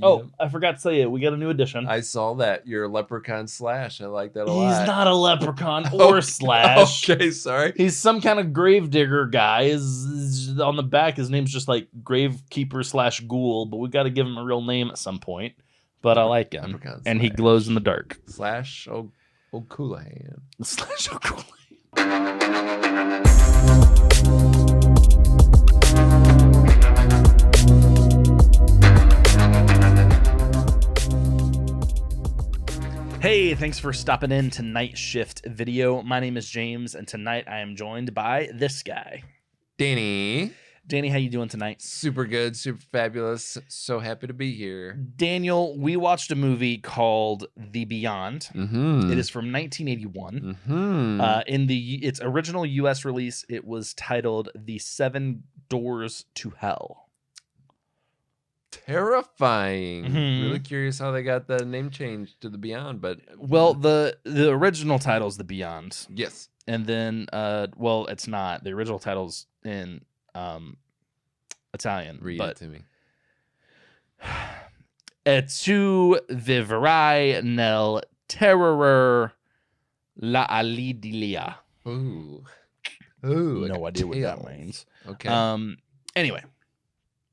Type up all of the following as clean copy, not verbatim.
Oh, Yep. I forgot to say it. We got a new addition. I saw that. You're a leprechaun slash. I like that a He's lot. not a leprechaun or slash. Okay, sorry. He's some kind of gravedigger guy. Is on the back. His name's just like gravekeeper slash ghoul, but we got to give him a real name at some point. But I like him, Leprechaun and he slash. glows in the dark. Slash O'Coolahan. Slash O'Cool. Hey, thanks for stopping in to Night Shift Video. My name is James, and tonight I am joined by this guy. Danny. Danny, how you doing tonight? Super good, super fabulous. So happy to be here. Daniel, we watched a movie called The Beyond. Mm-hmm. It is from 1981. Mm-hmm. In its original U.S. release, it was titled The Seven Doors to Hell. Terrifying. Mhm. Really curious how they got the name changed to The Beyond, but Well, the original title is The Beyond, yes. and then well, it's not. The original title's in Italian. Read but it to me. E tu vivrai nel terror la alidilia. Ooh. Ooh. No idea what that tale. means. Okay. Anyway,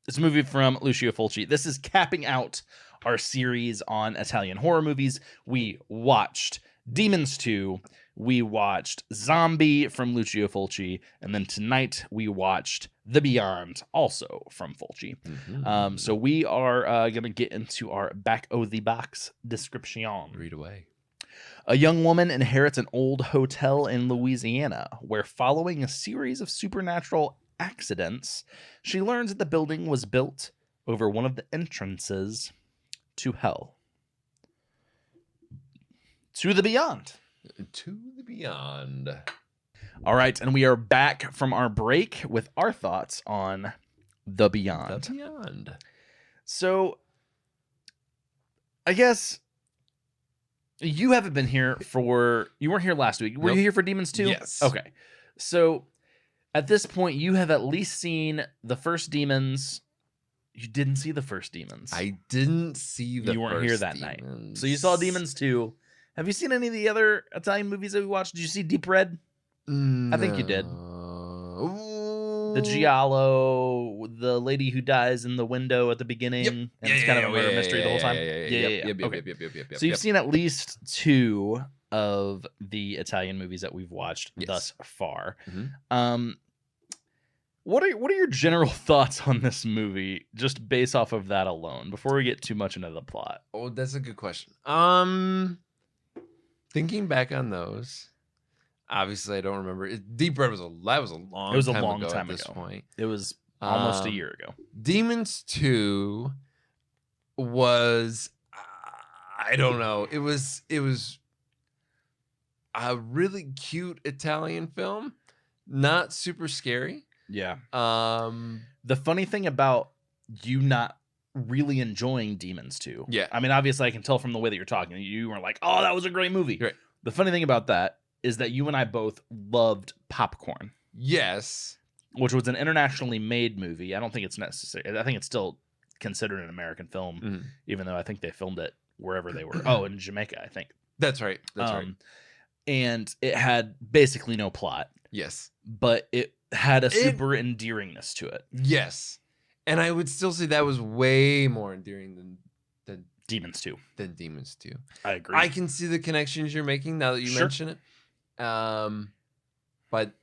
it's a movie from Lucio Fulci. This is capping out our series on Italian horror movies. We watched Demons 2. We watched Zombie from Lucio Fulci. And then tonight we watched The Beyond, also from Fulci. Mhm. So we are going to get into our back of the box description. Read away. A young woman inherits an old hotel in Louisiana, where following a series of supernatural accidents, she learns that the building was built over one of the entrances to hell. To the Beyond. To the Beyond. All right, and we are back from our break with our thoughts on The Beyond. The Beyond. So, I guess you haven't been here you weren't here last week. Were Nope. you here for Demons 2? Yes. Okay. So, at this point, you have at least seen the first Demons. You didn't see the first Demons. I didn't see the You weren't here first that night. Demons. So you saw Demons 2. Have you seen any of the other Italian movies that we watched? Did you see Deep Red? I think you did. The Giallo, the lady who dies in the window at the beginning, and it's kind of a murder mystery the whole time. Yep. Okay. So you've seen at least 2 of the Italian movies that we've watched thus far. Mhm. What are your general thoughts on this movie, just based off of that alone, before we get too much into the plot? Oh, that's a good question. Thinking back on those, obviously I don't remember. Deep Red was a long time ago at this point. It was almost a year ago. Demons 2 was I don't know. It was a really cute Italian film, not super scary. Yeah. Um The funny thing about you not really enjoying Demons 2. Yeah. I mean, obviously I can tell from the way that you're talking. You were like, "Oh, that was a great movie." Right. The funny thing about that is that you and I both loved Popcorn, yes. which was an internationally made movie. I don't think it's necessary. I think it's still considered an American film, Mhm. even though I think they filmed it wherever they were. Oh, in Jamaica, I think. That's right. That's right. And it had basically no plot, Yes. but it had a super endearingness to it. Yes. And I would still say that was way more endearing than Demons 2. Demons 2. I agree. I can see the connections you're making now that you mention it. But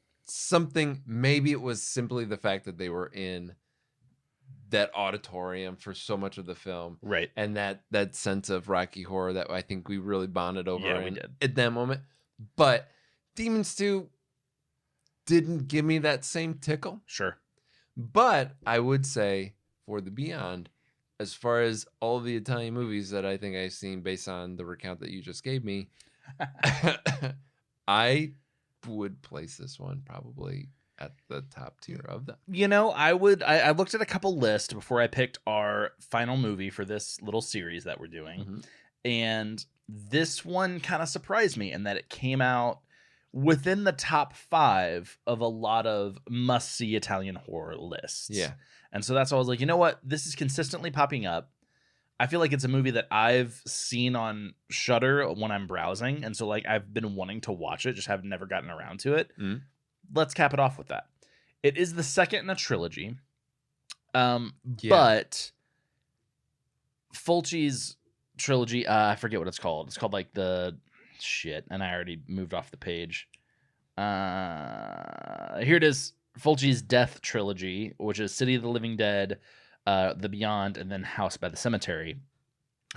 maybe it was simply the fact that they were in that auditorium for so much of the film. Right. And that sense of Rocky Horror that I think we really bonded over Yeah, we did. at that moment. But Demons 2 didn't give me that same tickle. Sure. But I would say for The Beyond, as far as all of the Italian movies that I think I've seen based on the recount that you just gave me, I would place this one probably at the top tier of them. You know, I looked at a couple lists before I picked our final movie for this little series that we're doing. Mhm. And this one kind of surprised me in that it came out within the top 5 of a lot of must-see Italian horror lists. Yeah. And so that's why I was like, you know what? This is consistently popping up. I feel like it's a movie that I've seen on Shudder when I'm browsing, and so like I've been wanting to watch it, just have never gotten around to it. Mm. Let's cap it off with that. It is the second in a trilogy, Yeah. but Fulci's trilogy, I forget what it's called. It's called like the shit, and I already moved off the page. Here it is. Fulci's Death trilogy, which is City of the Living Dead, The Beyond, and then House by the Cemetery.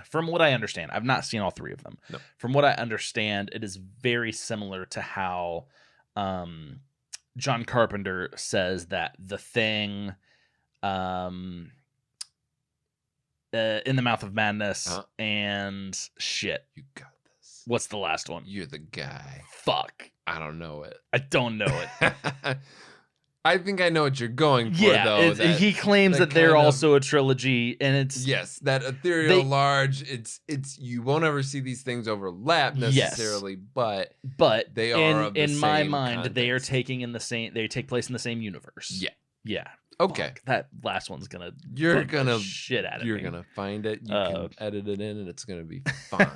From what I understand, I've not seen all three of them. No. From what I understand, it is very similar to how John Carpenter says that The Thing, In the Mouth of Madness, and shit. You got this. What's the last one? You're the guy. Fuck. I don't know it. I don't know it. I think I know what you're going for, though. He claims that they're also a trilogy, and it's yes, that ethereal large. It's you won't ever see these things overlap necessarily, but they are in my mind they are taking in the same. They take place in the same universe. Yeah. Okay. Fuck, that last one's gonna. You're gonna shit out of You're me. gonna find it. You can edit it in, and it's gonna be fine.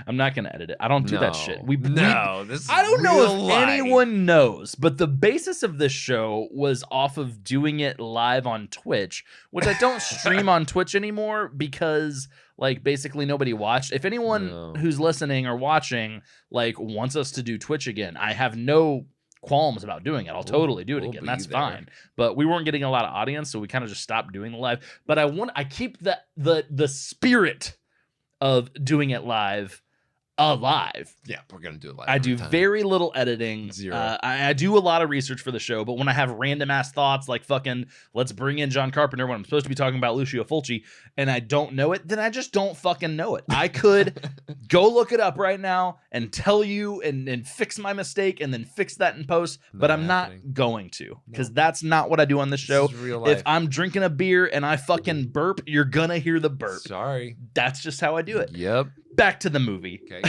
I'm not gonna edit it. I don't do that shit. This is I don't know if life. anyone knows, but the basis of this show was off of doing it live on Twitch, which I don't stream on Twitch anymore because like basically nobody watched. If anyone who's listening or watching like wants us to do Twitch again, I have no qualms about doing it. I'll totally do it again. That's fine. But we weren't getting a lot of audience, so we kind of just stopped doing the live. But I keep the spirit of doing it live alive. Yeah, we're gonna do it live. I do very little editing. Zero. I do a lot of research for the show, but when I have random ass thoughts like fucking let's bring in John Carpenter when I'm supposed to be talking about Lucio Fulci and I don't know it, then I just don't fucking know it. I could go look it up right now and tell you and fix my mistake and then fix that in post, but I'm not going to because that's not what I do on this show. This is real life. If I'm drinking a beer and I fucking burp, you're gonna hear the burp. Sorry. That's just how I do it. Yep. Back to the movie. Okay.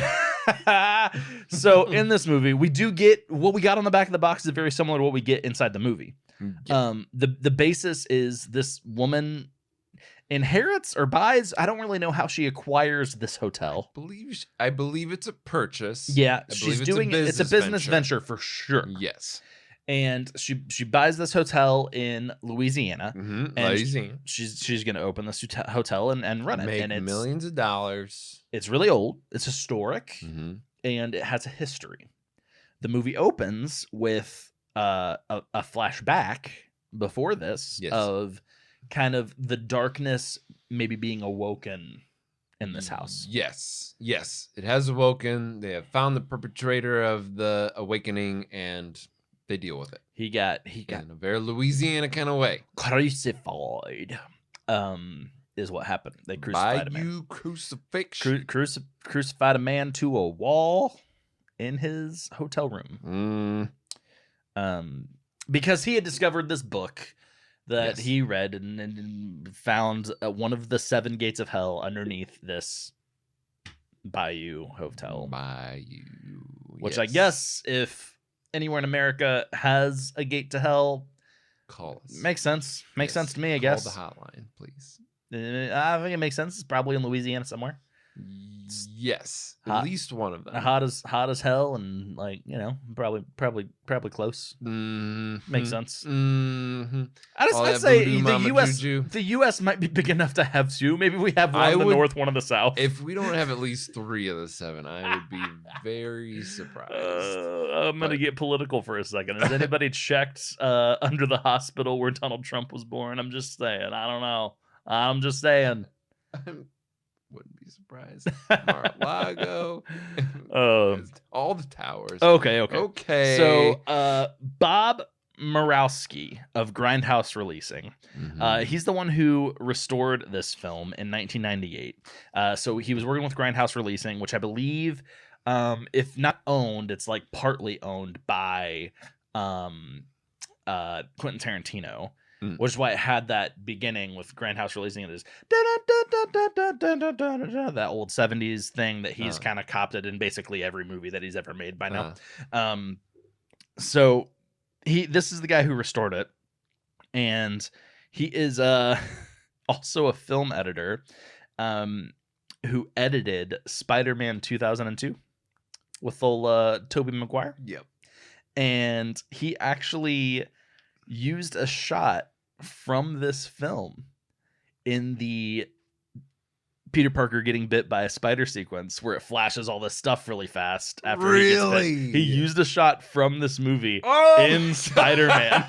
So in this movie, we do get what we got on the back of the box is very similar to what we get inside the movie. Yeah. The basis is this woman inherits or buys. I don't really know how she acquires this hotel. I believe it's a purchase. Yeah, she's doing it. It's a business venture for sure. Yes. And she buys this hotel in Louisiana. And Louisiana. She's going to open this hotel and run it. Make and it's millions of dollars. It's really old. It's historic. And it has a history. The movie opens with a flashback before this of kind of the darkness maybe being awoken in this house. Yes. It has awoken. They have found the perpetrator of the awakening and they deal with it. He got in a very Louisiana kind of way. Crucified. Is what happened. They crucified a man. Crucifixion. Crucified a man to a wall in his hotel room. Because he had discovered this book that he read and found one of the 7 gates of hell underneath this Bayou hotel. Which I guess if anywhere in America has a gate to hell, call us. Makes sense. Makes sense to me, I guess. Call the hotline, please. I think it makes sense. It's probably in Louisiana somewhere. Yes, at least one of them. Hot as hell, and like probably close. Makes sense. I'd say the U.S. might be big enough to have 2. Maybe we have one in the north, one in the south. If we don't have at least 3 of the 7, I would be very surprised. I'm gonna get political for a second. Has anybody checked under the hospital where Donald Trump was born? I'm just saying. I don't know. I'm just saying. Wouldn't be surprised. Mar-a-Lago. All the towers. Okay. So Bob Murawski of Grindhouse Releasing. He's the one who restored this film in 1998. So he was working with Grindhouse Releasing, which I believe, if not owned, it's like partly owned by Quentin Tarantino. Which is why it had that beginning with Grindhouse Releasing it is that old 70s thing that he's kind of copped in basically every movie that he's ever made by now. So this is the guy who restored it, and he is also a film editor, who edited Spider-Man 2002 with old Tobey Maguire. Yep. And he actually used a shot from this film in the Peter Parker getting bit by a spider sequence where it flashes all this stuff really fast after he gets bit. He used a shot from this movie in Spider-Man.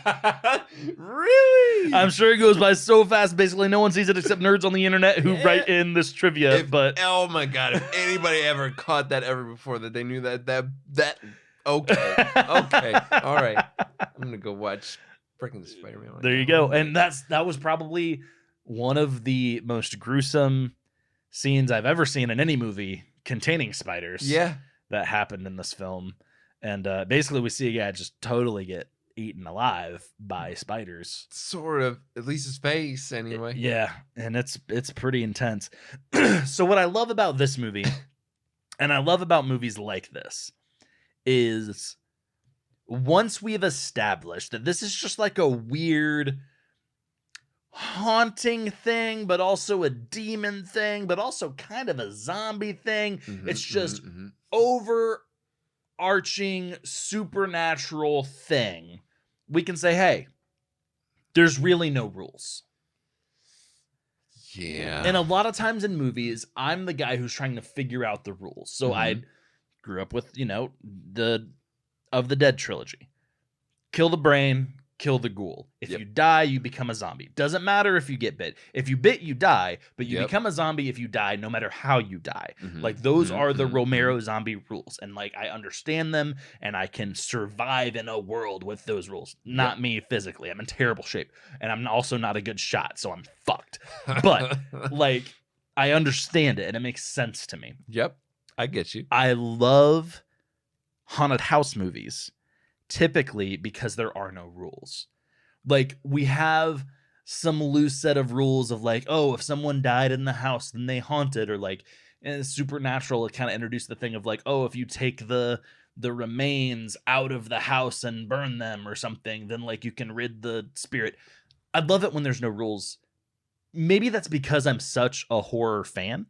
Really? I'm sure it goes by so fast, basically no one sees it except nerds on the internet who write in this trivia. Oh my god, if anybody ever caught that ever before that they knew that okay. All right. I'm gonna go watch freaking Spider-Man. There you go. And that was probably one of the most gruesome scenes I've ever seen in any movie containing spiders. Yeah. That happened in this film. And basically we see a guy just totally get eaten alive by spiders. Sort of, at least his face anyway. Yeah, and it's pretty intense. So what I love about this movie, and I love about movies like this, is once we've established that this is just like a weird haunting thing, but also a demon thing, but also kind of a zombie thing. It's just overarching supernatural thing. We can say, hey, there's really no rules. Yeah. And a lot of times in movies, I'm the guy who's trying to figure out the rules. So I grew up with, the Of the Dead trilogy. Kill the brain, kill the ghoul. If you die, you become a zombie. Doesn't matter if you get bit. If you bit, you die, but you become a zombie if you die, no matter how you die. Like those are the Romero zombie rules. And like I understand them and I can survive in a world with those rules. Not me physically. I'm in terrible shape. And I'm also not a good shot, so I'm fucked. But like I understand it and it makes sense to me. Yep. I get you. I love haunted house movies. Typically because there are no rules. Like we have some loose set of rules of like, oh, if someone died in the house, then they haunted, or like in Supernatural, it kind of introduced the thing of like, oh, if you take the remains out of the house and burn them or something, then like you can rid the spirit. I love it when there's no rules. Maybe that's because I'm such a horror fan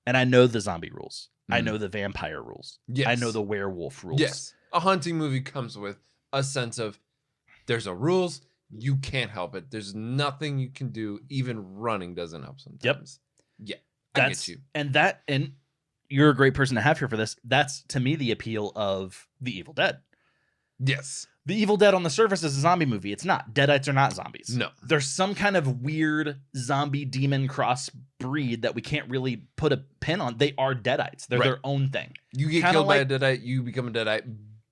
and I know the zombie rules. I know the vampire rules. Yes. I know the werewolf rules. Yes. A hunting movie comes with a sense of there's a rules, you can't help it. There's nothing you can do. Even running doesn't help sometimes. Yep. Yeah, I get you. And you're a great person to have here for this. That's to me the appeal of The Evil Dead. Yes. The Evil Dead on the surface is a zombie movie. It's not. Deadites are not zombies. No. There's some kind of weird zombie demon cross breed that we can't really put a pin on. They are Deadites. They're their own thing. You get killed by a Deadite, you become a Deadite,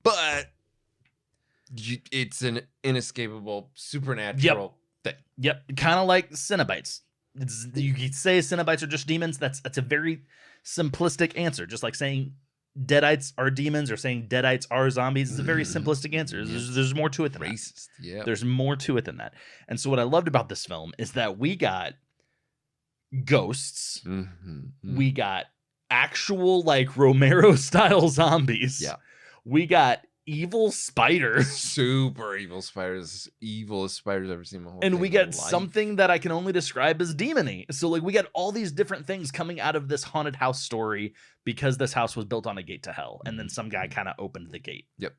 but it's an inescapable supernatural thing. Yep. Kind of like Cenobites. You could say Cenobites are just demons. That's a very simplistic answer. Just like saying Deadites are demons or saying Deadites are zombies is a very simplistic answer. There's more to it than racist. Yeah. There's more to it than that. And so what I loved about this film is that we got ghosts. We got actual like Romero style zombies. Yeah. We got evil spiders. Super evil spiders. Evilest spiders I've ever seen in my whole And we life. got something that I can only describe as demony. So like we got all these different things coming out of this haunted house story because this house was built on a gate to hell. And then some guy kind of opened the gate. Yep.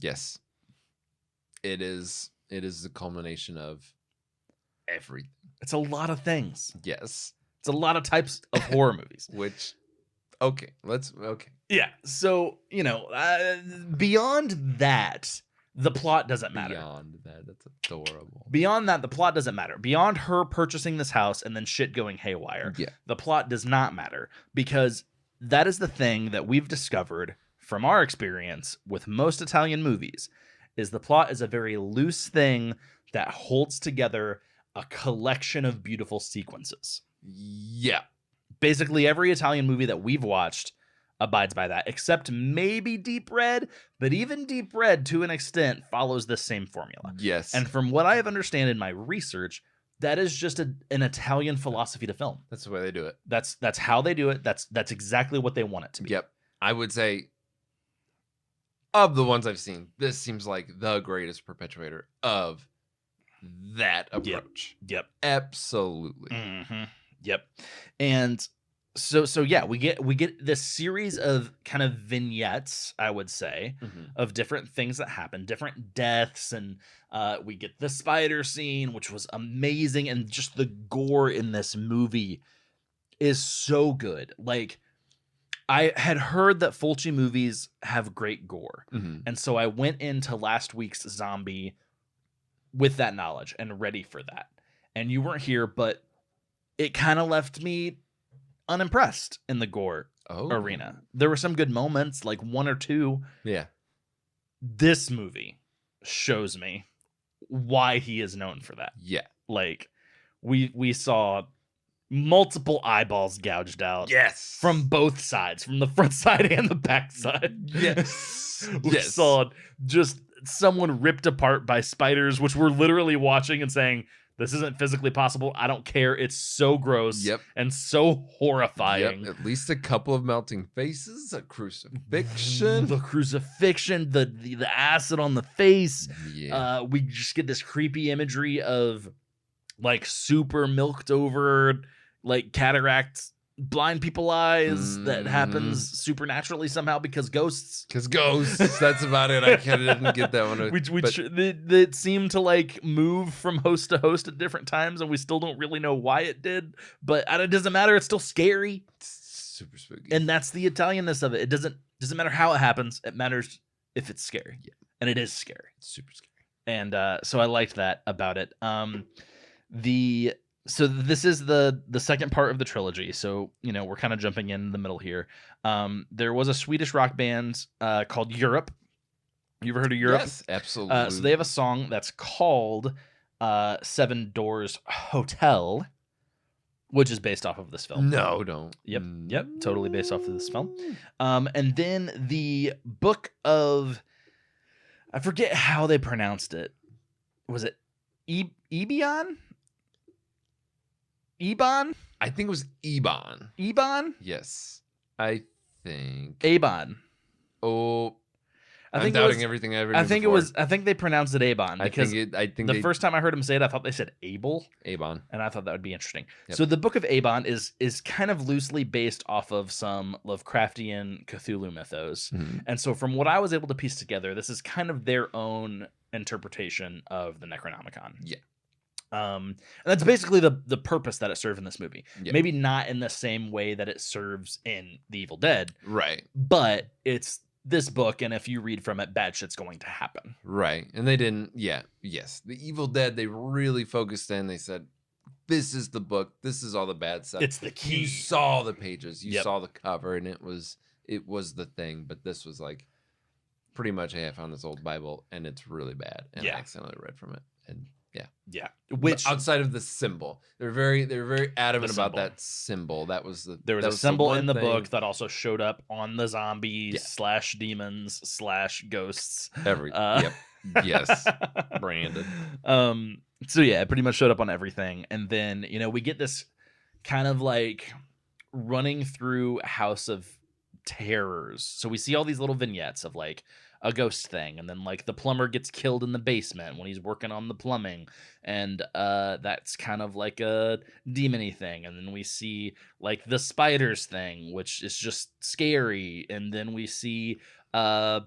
Yes. It is the culmination of everything. It's a lot of things. Yes. It's a lot of types of horror movies. Okay. Yeah. So, beyond that, the plot doesn't matter. Beyond that, that's adorable. Beyond that, the plot doesn't matter. Beyond her purchasing this house and then shit going haywire, the plot does not matter because that is the thing that we've discovered from our experience with most Italian movies is the plot is a very loose thing that holds together a collection of beautiful sequences. Yeah. Basically, every Italian movie that we've watched abides by that, except maybe Deep Red, but even Deep Red, to an extent, follows this same formula. Yes. And from what I have understood in my research, that is just an Italian philosophy to film. That's the way they do it. That's how they do it. That's exactly what they want it to be. Yep. I would say, of the ones I've seen, this seems like the greatest perpetuator of that approach. Yep. Absolutely. Yep. And so yeah, we get this series of kind of vignettes, I would say, of different things that happen, different deaths, and we get the spider scene, which was amazing, and just the gore in this movie is so good. Like, I had heard that Fulci movies have great gore, and so I went into last week's Zombie with that knowledge and ready for that. And you weren't here, but it kind of left me unimpressed in the gore arena. There were some good moments, like one or two. Yeah. This movie shows me why he is known for that. Yeah. Like, we saw multiple eyeballs gouged out. Yes. From both sides, from the front side and the back side. Yes. We saw just someone ripped apart by spiders, which we're literally watching and saying, this isn't physically possible. I don't care. It's so gross and so horrifying. At least a couple of melting faces, a crucifixion. The crucifixion, the acid on the face. Yeah. We just get this creepy imagery of like super milked over, like cataract blind people eyes that happens supernaturally somehow because ghosts. That's about it. I didn't get that one. It seemed to like move from host to host at different times, and we still don't really know why it did. But it doesn't matter. It's still scary. It's super spooky, and that's the Italianness of it. It doesn't matter how it happens. It matters if it's scary. Yeah, and it is scary. It's super scary. And so I liked that about it. So this is the second part of the trilogy. So, we're kind of jumping in the middle here. There was a Swedish rock band called Europe. You ever heard of Europe? Yes, absolutely. So they have a song that's called Seven Doors Hotel, which is based off of this film. No, don't. Yep, totally based off of this film. And then the book of, I forget how they pronounced it. Was it Ebion? Ebon? I think it was Ebon. Ebon? Yes. I think. Abon. Oh. I'm doubting everything I ever knew before. I think they pronounced it Abon because I think the first time I heard him say it, I thought they said Abel. Abon. And I thought that would be interesting. Yep. So the Book of Abon is kind of loosely based off of some Lovecraftian Cthulhu mythos. And so from what I was able to piece together, this is kind of their own interpretation of the Necronomicon. Yeah. And that's basically the purpose that it served in this movie. Yeah. Maybe not in the same way that it serves in The Evil Dead. Right. But it's this book, and if you read from it, bad shit's going to happen. Right. And they didn't, yes. The Evil Dead, they really focused in. They said, this is the book. This is all the bad stuff. It's the key. You saw the pages. You saw the cover, and it was the thing. But this was like, pretty much, hey, I found this old Bible, and it's really bad. And I accidentally read from it. And yeah. Which, but outside of the symbol, they're very adamant about that symbol. There was a symbol in the book that also showed up on the zombies / demons / ghosts. Yes, branded. So yeah, it pretty much showed up on everything, and then we get this kind of like running through House of Terrors. So we see all these little vignettes of like a ghost thing, and then like the plumber gets killed in the basement when he's working on the plumbing, and that's kind of like a demony thing. And then we see like the spiders thing, which is just scary. And then we see our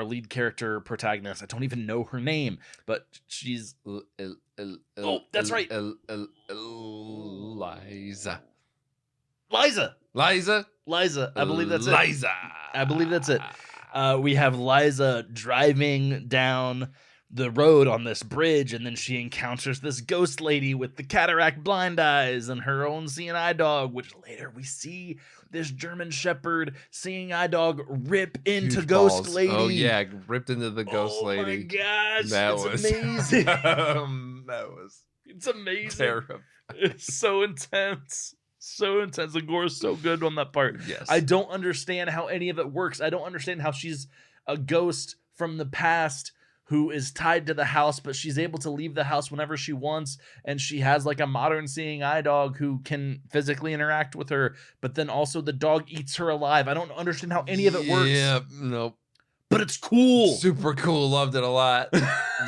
lead character protagonist, I don't even know her name, but she's that's right, Liza. I believe that's it. I believe that's it. We have Liza driving down the road on this bridge, and then she encounters this ghost lady with the cataract blind eyes and her own seeing eye dog, which later we see this German Shepherd seeing eye dog rip into Huge Ghost balls. Lady. Oh yeah, ripped into the ghost lady. Oh my gosh, that was amazing. that was it's amazing. Terrible. It's so intense. So intense. The gore is so good on that part. Yes. I don't understand how any of it works. I don't understand how she's a ghost from the past who is tied to the house, but she's able to leave the house whenever she wants, and she has like a modern seeing eye dog who can physically interact with her, but then also the dog eats her alive. I don't understand how any of it works. Yeah, nope. but it's cool. Super cool. Loved it a lot.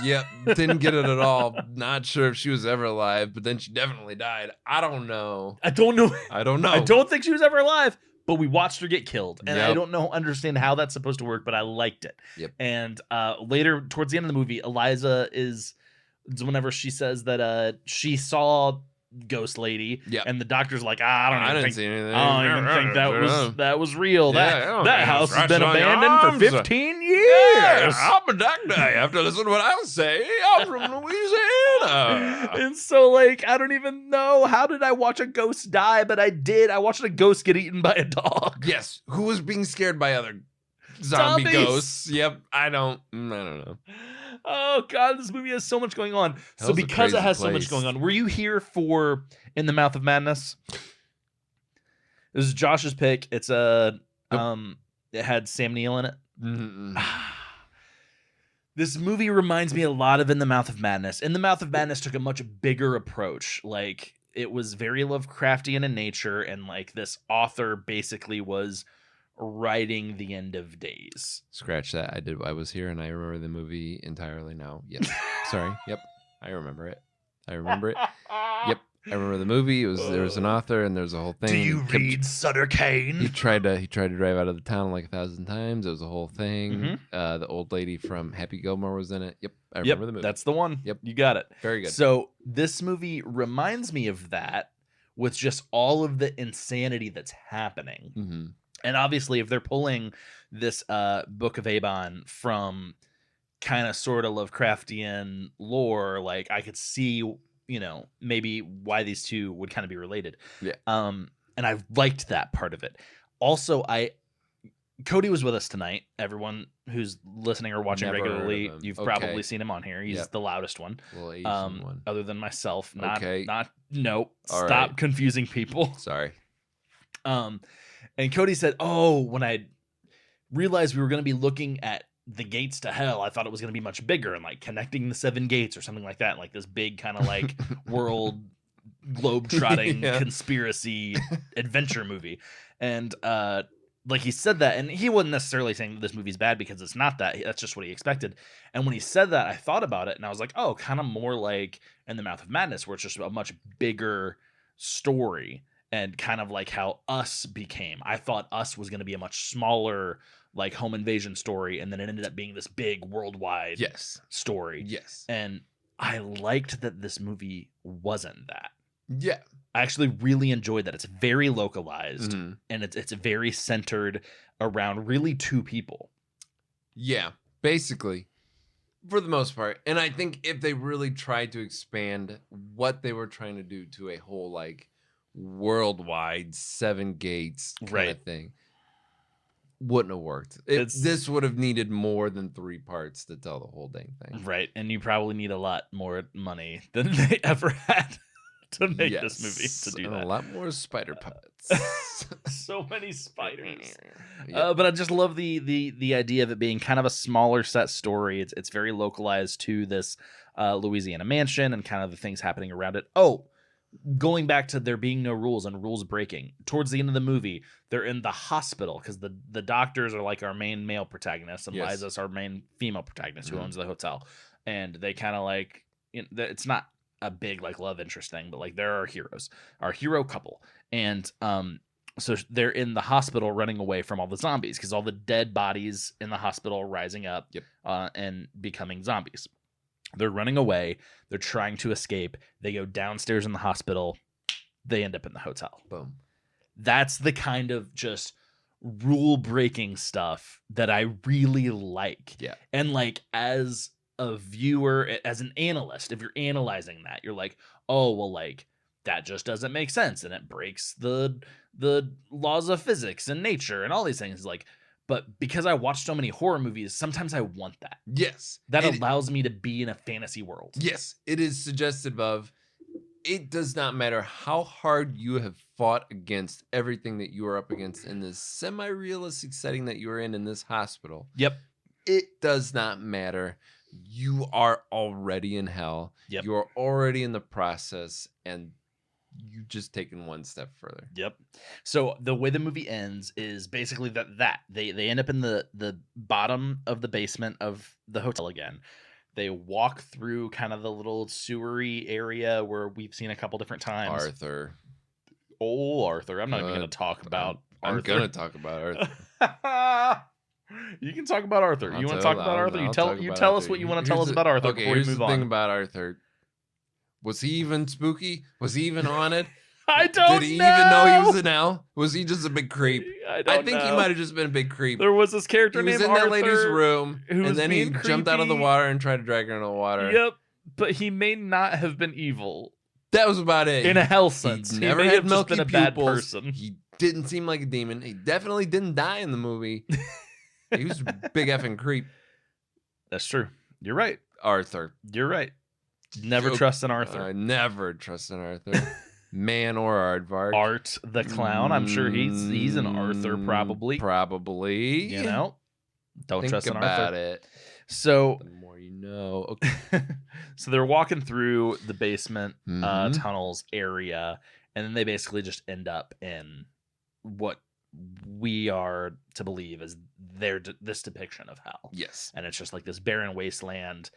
Yep. Didn't get it at all. Not sure if she was ever alive, but then she definitely died. I don't know. I don't know. I don't know. I don't think she was ever alive, but we watched her get killed. And I Yep. don't understand how that's supposed to work, but I liked it. Yep. And later, towards the end of the movie, Eliza is, whenever she says that she saw Ghost Lady, Yep. and the doctor's like, I don't even see anything. think that was real. Yeah, That house has been scratching on your abandoned for arms. 15 years. I'm a doctor. You have to listen to what I say. I'm from Louisiana. And so, like, I don't even know, how did I watch a ghost die? But I did. I watched a ghost get eaten by a dog. Yes. Who was being scared by other zombie Zombies. ghosts? Yep. I don't know. Oh God, this movie has so much going on. So Hell's a because it crazy has so much place. going on, were you here for In the Mouth of Madness? This is Josh's pick. It's it had Sam Neill in it. Mm-mm. This movie reminds me a lot of In the Mouth of Madness. In the Mouth of Madness took a much bigger approach. Like, it was very Lovecraftian in nature, and like this author basically was writing the end of days. Scratch that. I was here and I remember the movie entirely now. Yes. Sorry. Yep. I remember it. Yep. I remember the movie. There was an author and there's a whole thing. Do you read Sutter Kane? He tried to drive out of the town like 1,000 times. It was a whole thing. Mhm. The old lady from Happy Gilmore was in it. Yep. I remember the movie. That's the one. Yep. You got it. Very good. So this movie reminds me of that, with just all of the insanity that's happening. Mm-hmm. And obviously, if they're pulling this Book of Avon from kind of sort of Lovecraftian lore, like, I could see, maybe why these two would kind of be related. Yeah. And I liked that part of it. Also, Cody was with us tonight. Everyone who's listening or watching Never heard of regularly, him. you've Okay. probably seen him on here. He's Yep. the loudest one. Little Asian one. Other than myself. Okay. Nope. All Stop right. confusing people. Sorry. And Cody said, when I realized we were going to be looking at the gates to hell, I thought it was going to be much bigger and like connecting the 7 gates or something like that. Like this big kind of like world globe-trotting Yeah. conspiracy adventure movie. And like he said that, and he wasn't necessarily saying that this movie's bad because it's not that. That's just what he expected. And when he said that, I thought about it and I was like, oh, kind of more like In the Mouth of Madness, where it's just a much bigger story. And kind of like how Us became. I thought Us was going to be a much smaller, like, home invasion story, and then it ended up being this big worldwide Yes. story. Yes. And I liked that this movie wasn't that. Yeah. I actually really enjoyed that. It's very localized, Mhm. and it's very centered around really 2 people. Yeah. Basically, for the most part. And I think if they really tried to expand what they were trying to do to a whole, like, worldwide 7 gates kind Right. of thing, wouldn't have worked. This would have needed more than 3 parts to tell the whole dang thing. Right. And you probably need a lot more money than they ever had to make this movie to do and that. a lot more spider puppets. So many spiders. Yeah. But I just love the idea of it being kind of a smaller set story. It's very localized to this Louisiana mansion and kind of the things happening around it. Oh, going back to there being no rules and rules breaking. Towards the end of the movie, they're in the hospital because the doctors are like our main male protagonist, and Yes. Liza's our main female protagonist who Mhm. owns the hotel. And they kind of like, it's not a big like love interest thing, but like they're our heroes, our hero couple. And so they're in the hospital running away from all the zombies because all the dead bodies in the hospital are rising up. Yep. And becoming zombies. They're running away. They're trying to escape. They go downstairs in the hospital. They end up in the hotel. Boom. That's the kind of just rule breaking stuff that I really like. Yeah. And like, as a viewer, as an analyst, if you're analyzing that, you're like, oh, well, like, that just doesn't make sense. And it breaks the laws of physics and nature and all these things. Like, but because I watch so many horror movies, sometimes I want that. Yes. That And allows me to be in a fantasy world. yes, it is suggestive of, it does not matter how hard you have fought against everything that you are up against in this semi-realistic setting that you are in this hospital. Yep. It does not matter. You are already in hell. Yep. You are already in the process, and you just taken one step further. Yep. So the way the movie ends is basically that they end up in the bottom of the basement of the hotel again. They walk through kind of the little sewery area where we've seen a couple different times. Arthur. Oh, Arthur. I'm not even going to talk about Arthur. I'm going to talk about Arthur. You can talk about Arthur. You want to talk about Arthur? You tell Arthur. us what you want to tell us about Arthur before we move the on. thing about Arthur. Was he even spooky? Was he even haunted? I don't know. Did he even know he was an owl? Was he just a big creep? I think he might have just been a big creep. There was this character named Arthur. He was in that lady's room, and then he jumped out of the water and tried to drag her into the water. Yep, but he may not have been evil. That was about it. In a hell sense. He never may had have just milky been a pupils. bad person. He didn't seem like a demon. He definitely didn't die in the movie. He was a big effing creep. That's true. You're right. Arthur. You're right. Never trust in Arthur. I never trust in Arthur. Man or Aardvark. Art the clown. I'm sure he's an Arthur probably. Probably. You know? Don't Think trust in about Arthur. it. So The more you know. Okay. so they're walking through the basement Mhm. tunnels area, and then they basically just end up in what we are to believe is this depiction of hell. Yes. And it's just like this barren wasteland,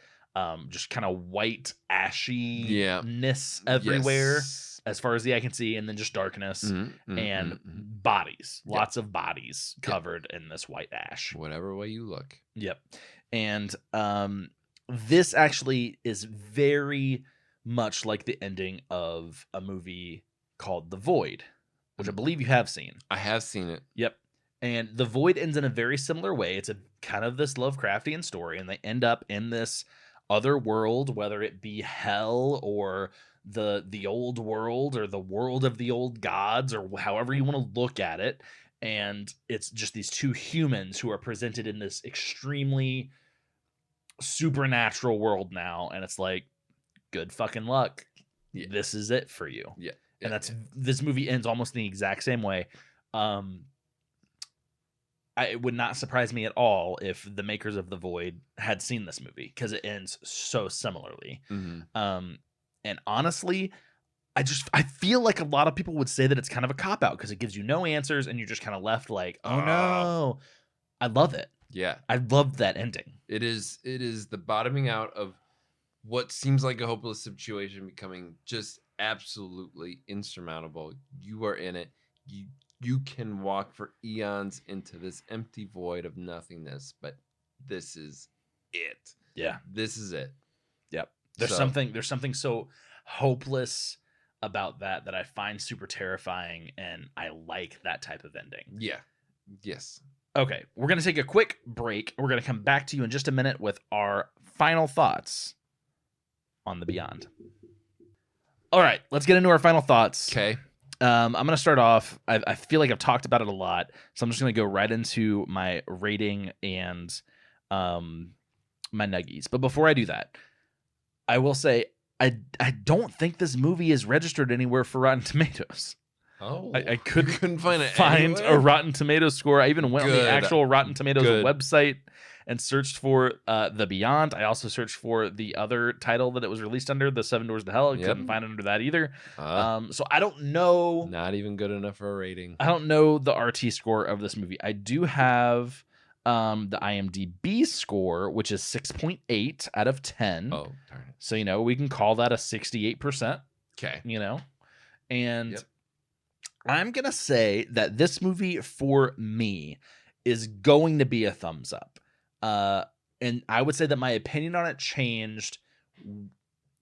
just kind of white ashiness everywhere Yes. as far as the eye can see, and then just darkness and bodies, lots of bodies covered in this white ash. Whatever way you look. Yep. And this actually is very much like the ending of a movie called The Void, which I believe you have seen. I have seen it. Yep. And The Void ends in a very similar way. It's a kind of this Lovecraftian story, and they end up in this other world, whether it be hell or the old world or the world of the old gods, or however you want to look at it. And it's just these two humans who are presented in this extremely supernatural world now, and it's like, good fucking luck. Yeah. This is it for you. Yeah. And this movie ends almost in the exact same way. It would not surprise me at all if the makers of The Void had seen this movie, because it ends so similarly. And honestly, I feel like a lot of people would say that it's kind of a cop-out because it gives you no answers and you're just kind of left like, oh no. I love it. Yeah. I love that ending. It is the bottoming out of what seems like a hopeless situation becoming just absolutely insurmountable. You are in it. You can walk for eons into this empty void of nothingness, but this is it. Yeah. This is it. Yep. There's something so hopeless about that I find super terrifying, and I like that type of ending. Yeah. Yes. Okay, we're going to take a quick break. We're going to come back to you in just a minute with our final thoughts on The Beyond. All right, let's get into our final thoughts. Okay. I'm going to start off. I feel like I've talked about it a lot, so I'm just going to go right into my rating and my nuggies. But before I do that, I will say I don't think this movie is registered anywhere for Rotten Tomatoes. Oh, I couldn't find it find anywhere? a Rotten Tomatoes score. I even went on the actual Rotten Tomatoes website and searched for The Beyond. I also searched for the other title that it was released under, The Seven Doors to Hell. I couldn't find it under that either. So I don't know. Not even good enough for a rating. I don't know the RT score of this movie. I do have the IMDb score, which is 6.8 out of 10. Oh, darn it. So, we can call that a 68%. Okay. And I'm going to say that this movie for me is going to be a thumbs up. And I would say that my opinion on it changed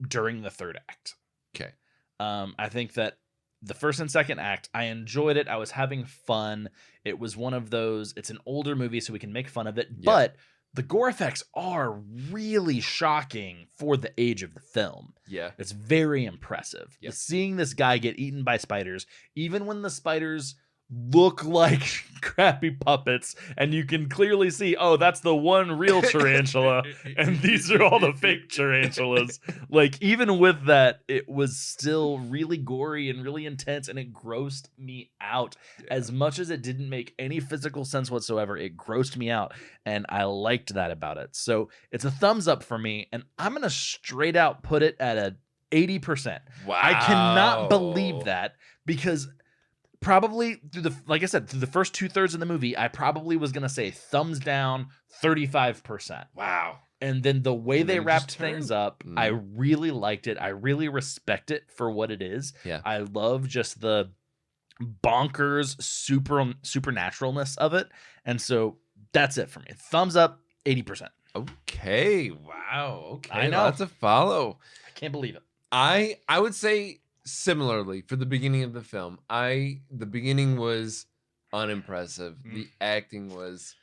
during the third act. Okay. I think that the first and second act, I enjoyed it. I was having fun. It was one of those, it's an older movie, so we can make fun of it. Yeah. But the gore effects are really shocking for the age of the film. Yeah. It's very impressive. Yep. Seeing this guy get eaten by spiders, even when the spiders look like crappy puppets, and you can clearly see, oh, that's the one real tarantula, and these are all the fake tarantulas. Like, even with that, it was still really gory and really intense, and it grossed me out. Yeah. As much as it didn't make any physical sense whatsoever, it grossed me out, and I liked that about it. So it's a thumbs up for me, and I'm gonna straight out put it at a 80%. Wow. I cannot believe that, because probably through the, like I said, through the first 2/3 of the movie, I probably was gonna say thumbs down 35%. Wow. And then the way And they then it just wrapped things turned. up, I really liked it. I really respect it for what it is. Yeah. I love just the bonkers supernaturalness of it. And so that's it for me. Thumbs up, 80%. Okay. Wow. Okay. I know. Lots of follow. I can't believe it. I would say similarly for the beginning of the film. The beginning was unimpressive. The acting was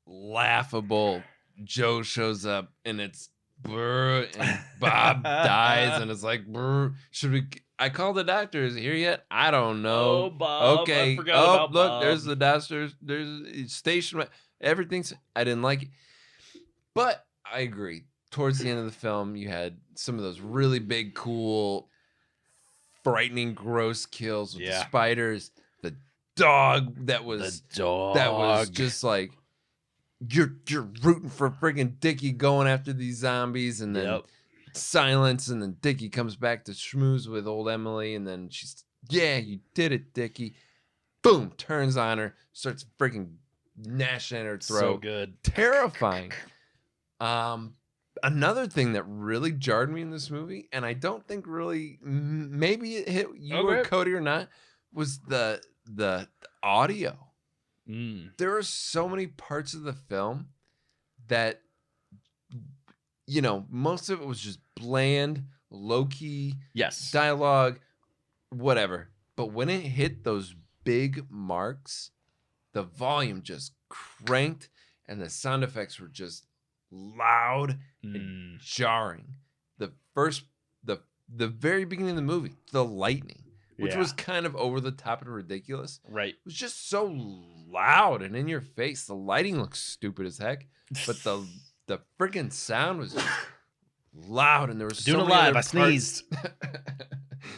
laughable. Joe shows up and it's brr, and Bob dies and it's like brr. Should we? I call the doctor. Is he here yet? I don't know. Oh, Bob. Okay. I forgot about look, Bob. there's the doctor. There's station. Everything's. I didn't like it, but I agree. Towards the end of the film, you had some of those really big, cool, frightening, gross kills with the spiders. The dog that was just like you're rooting for friggin' Dickie going after these zombies, and then silence, and then Dickie comes back to schmooze with old Emily, and then she's you did it, Dickie. Boom, turns on her, starts freaking gnashing at her throat. So good. Terrifying. Another thing that really jarred me in this movie, and I don't think really, maybe it hit you or Cody or not, was the audio. There are so many parts of the film that, most of it was just bland, low-key, dialogue, whatever. But when it hit those big marks, the volume just cranked, and the sound effects were just loud and jarring. The very beginning of the movie, the lightning, which was kind of over the top and ridiculous, right, was just so loud and in your face. The lighting looks stupid as heck, but the freaking sound was just loud, and there was doing it live. I sneezed.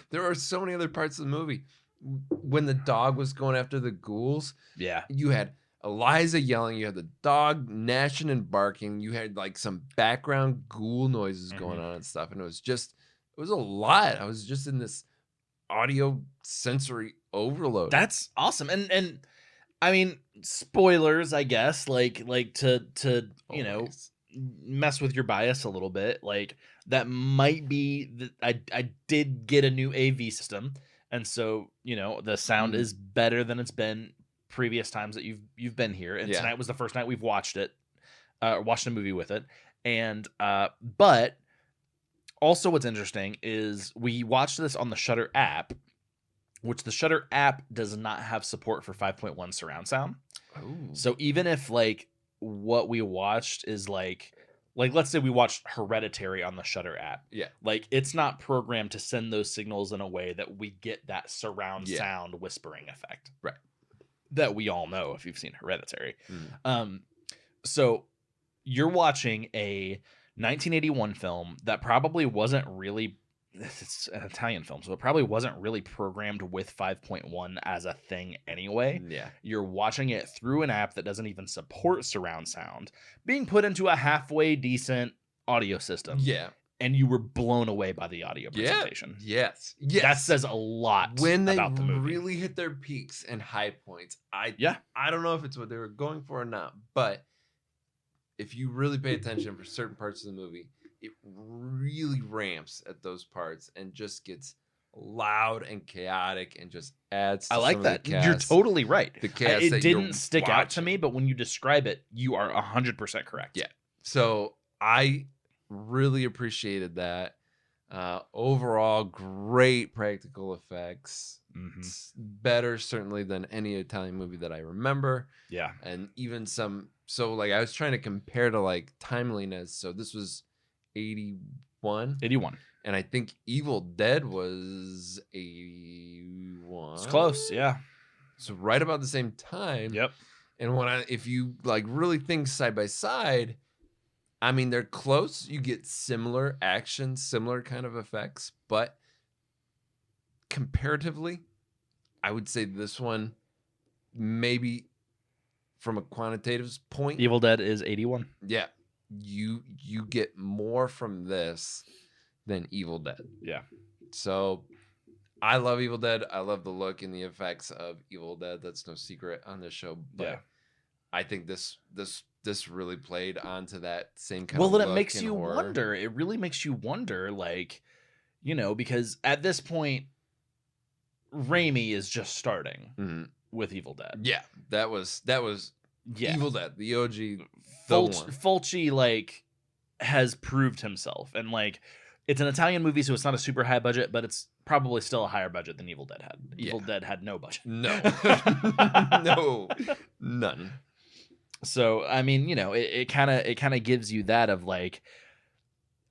There were so many other parts of the movie. When the dog was going after the ghouls, you had Eliza yelling, you had the dog gnashing and barking, you had like some background ghoul noises going on and stuff, and it was a lot. I was just in this audio sensory overload. That's awesome. And I mean, spoilers, I guess, like to mess with your bias a little bit. Like, that might be that I did get a new AV system, and so the sound is better than it's been previous times that you've been here, and tonight was the first night we've watched a movie with it. And but also what's interesting is we watched this on the Shudder app, which the Shudder app does not have support for 5.1 surround sound. So even if like what we watched is like let's say we watched Hereditary on the Shudder app, like it's not programmed to send those signals in a way that we get that surround sound whispering effect, right, that we all know if you've seen Hereditary. So you're watching a 1981 film that probably wasn't really, it's an Italian film, so it probably wasn't really programmed with 5.1 as a thing anyway. You're watching it through an app that doesn't even support surround sound, being put into a halfway decent audio system. And you were blown away by the audio presentation. Yes. That says a lot when they about the movie. Really hit their peaks and high points. I don't know if it's what they were going for or not, but if you really pay attention for certain parts of the movie, it really ramps at those parts and just gets loud and chaotic and just adds to I like that. You're totally right. It didn't stick out to me, but when you describe it, you are 100% correct. So I really appreciated that. Overall, great practical effects. It's better certainly than any Italian movie that I remember. And even so like I was trying to compare to like timeliness. So this was 81. And I think Evil Dead was 81. It's close, So right about the same time. And if you like really think side by side, I mean, they're close. You get similar action, similar kind of effects, but comparatively, I would say this one, maybe from a quantitative point, Evil Dead is 81. You get more from this than Evil Dead. Yeah. So I love Evil Dead. I love the look and the effects of Evil Dead. That's no secret on this show. But Yeah. I think this really played onto that same kind Well, of then look it makes and you horror. wonder. It really makes you wonder, like, you know, because at this point, Raimi is just starting with Evil Dead. Yeah, that was Yeah. Evil Dead, the OG. Fulci, like, has proved himself, and like, it's an Italian movie, so it's not a super high budget, but it's probably still a higher budget than Evil Dead had. Evil Dead had no budget. No, no, none. So I mean, you know, it kind of gives you that of like,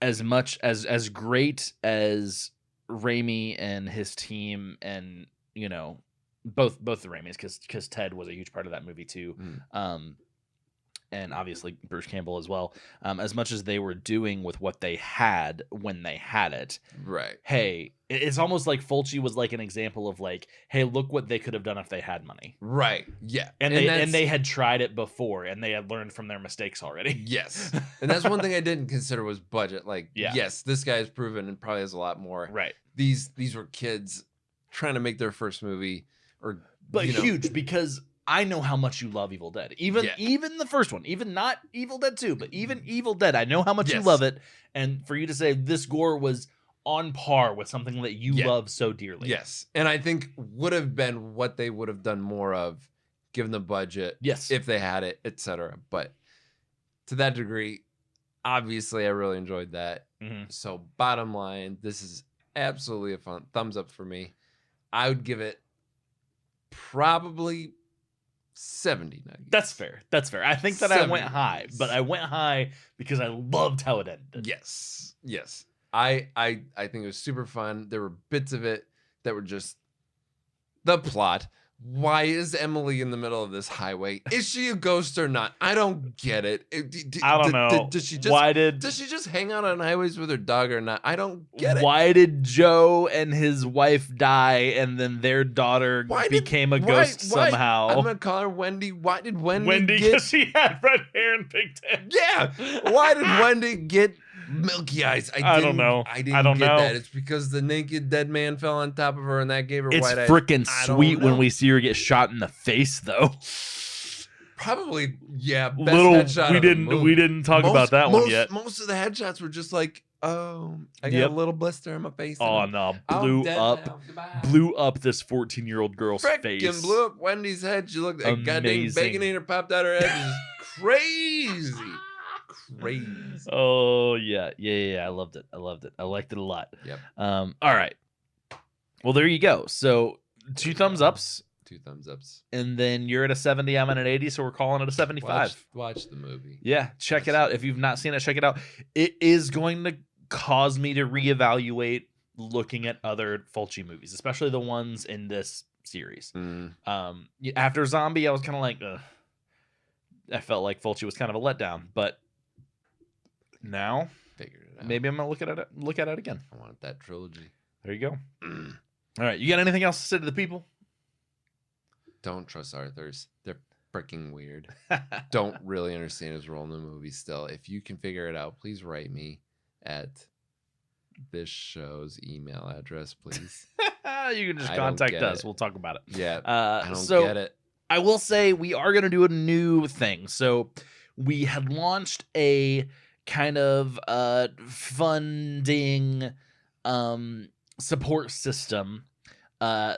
as much as great as Raimi and his team, and you know, both the Raimis, because Ted was a huge part of that movie too. And obviously Bruce Campbell as well. As much as they were doing with what they had when they had it, right? Hey, it's almost like Fulci was like an example of like, hey, look what they could have done if they had money, right? Yeah, and they had tried it before, and they had learned from their mistakes already. Yes, and that's one thing I didn't consider was budget. Like, Yeah. Yes, this guy has proven and probably has a lot more. Right. These were kids trying to make their first movie, but you know, huge, because I know how much you love Evil Dead. Even the first one, even not Evil Dead 2, but even Evil Dead. I know how much you love it. And for you to say this gore was on par with something that you love so dearly. Yes. And I think would have been what they would have done more of given the budget. Yes. If they had it, etc. But to that degree, obviously I really enjoyed that. So bottom line, this is absolutely a fun thumbs up for me. I would give it probably 70 nuggets. That's fair. I think that I went high, but I went high because I loved how it ended. Yes. I think it was super fun. There were bits of it that were just the plot. Why is Emily in the middle of this highway? Is she a ghost or not? I don't get it. I don't know. Does she just hang out on highways with her dog or not? I don't get it. Why did Joe and his wife die, and then their daughter became a ghost somehow? I'm gonna call her Wendy. Why did Wendy because she had red hair and pigtails. Yeah. Why did Wendy get milky eyes? I don't know. I didn't get that. It's because the naked dead man fell on top of her and that gave her white eyes. It's freaking sweet when we see her get shot in the face, though. Probably, yeah. Best Little headshot we didn't talk about that one yet. Most of the headshots were just like, oh, I got a little blister on my face. Oh no, blew up this 14-year-old girl's face. Freaking blew up Wendy's head. She looked like goddamn baconator popped out her head. It was crazy. Crazy. Oh yeah. I loved it. I liked it a lot. Yep. All right. Well, there you go. So 2 thumbs ups. 2 thumbs ups. And then you're at a 70. I'm at an 80. So we're calling it a 75. Watch the movie. Yeah, check it out. If you've not seen it, check it out. It is going to cause me to reevaluate looking at other Fulci movies, especially the ones in this series. After Zombie, I was kind of like, ugh. I felt like Fulci was kind of a letdown, but now figured it out. Maybe I'm gonna look at it again. I want that trilogy. There you go. All right, you got anything else to say to the people? Don't trust Arthur's. They're freaking weird. Don't really understand his role in the movie still. If you can figure it out, please write me at this show's email address, please. You can just contact us. We'll talk about it. Yeah. I don't get it. I will say we are going to do a new thing. So we had launched a kind of funding support system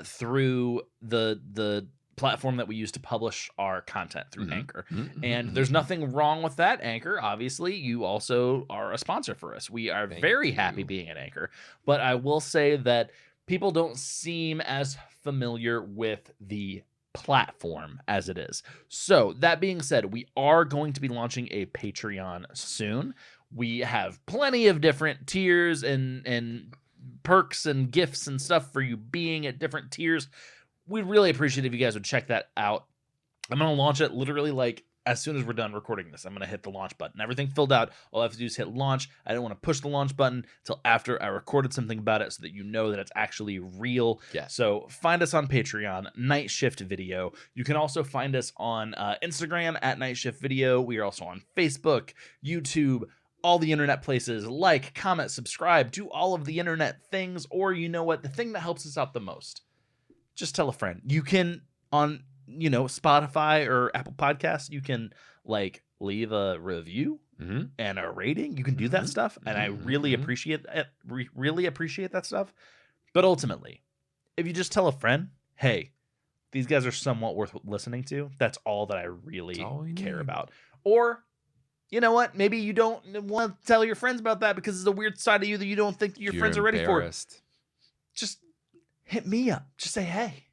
through the platform that we use to publish our content through Anchor. And there's nothing wrong with that. Anchor, obviously, you also are a sponsor for us. We are very happy being at Anchor. But I will say that people don't seem as familiar with the platform as it is. So that being said, we are going to be launching a Patreon soon. We have plenty of different tiers and perks and gifts and stuff for you being at different tiers. We'd really appreciate it if you guys would check that out. I'm going to launch it literally like as soon as we're done recording this. I'm going to hit the launch button. Everything filled out. All I have to do is hit launch. I don't want to push the launch button until after I recorded something about it so that you know that it's actually real. Yeah. So find us on Patreon, Night Shift Video. You can also find us on Instagram at Night Shift Video. We are also on Facebook, YouTube, all the internet places, like, comment, subscribe, do all of the internet things, or you know what, the thing that helps us out the most, just tell a friend. You can, on, Spotify or Apple Podcasts, you can like leave a review and a rating. You can do that stuff, and I really appreciate it. Really appreciate that stuff. But ultimately, if you just tell a friend, hey, these guys are somewhat worth listening to, that's all that I really care about. Or, you know what? Maybe you don't want to tell your friends about that because it's a weird side of you that you don't think your friends are ready for. Just hit me up. Just say, hey.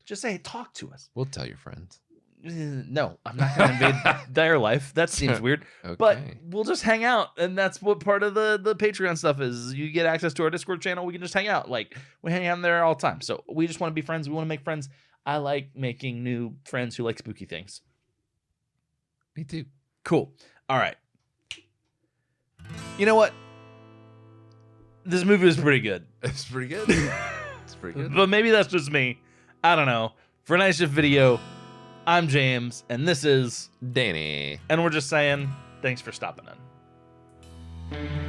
Just say, talk to us. We'll tell your friends. No, I'm not going to invade their life. That seems weird. Okay. But we'll just hang out. And that's what part of the Patreon stuff is. You get access to our Discord channel. We can just hang out. Like, we hang out there all the time. So we just want to be friends. We want to make friends. I like making new friends who like spooky things. Me too. Cool. All right. You know what? This movie was pretty good. It's pretty good. It's pretty good. But maybe that's just me. I don't know. For Night Shift Video, I'm James, and this is Danny. And we're just saying, thanks for stopping in.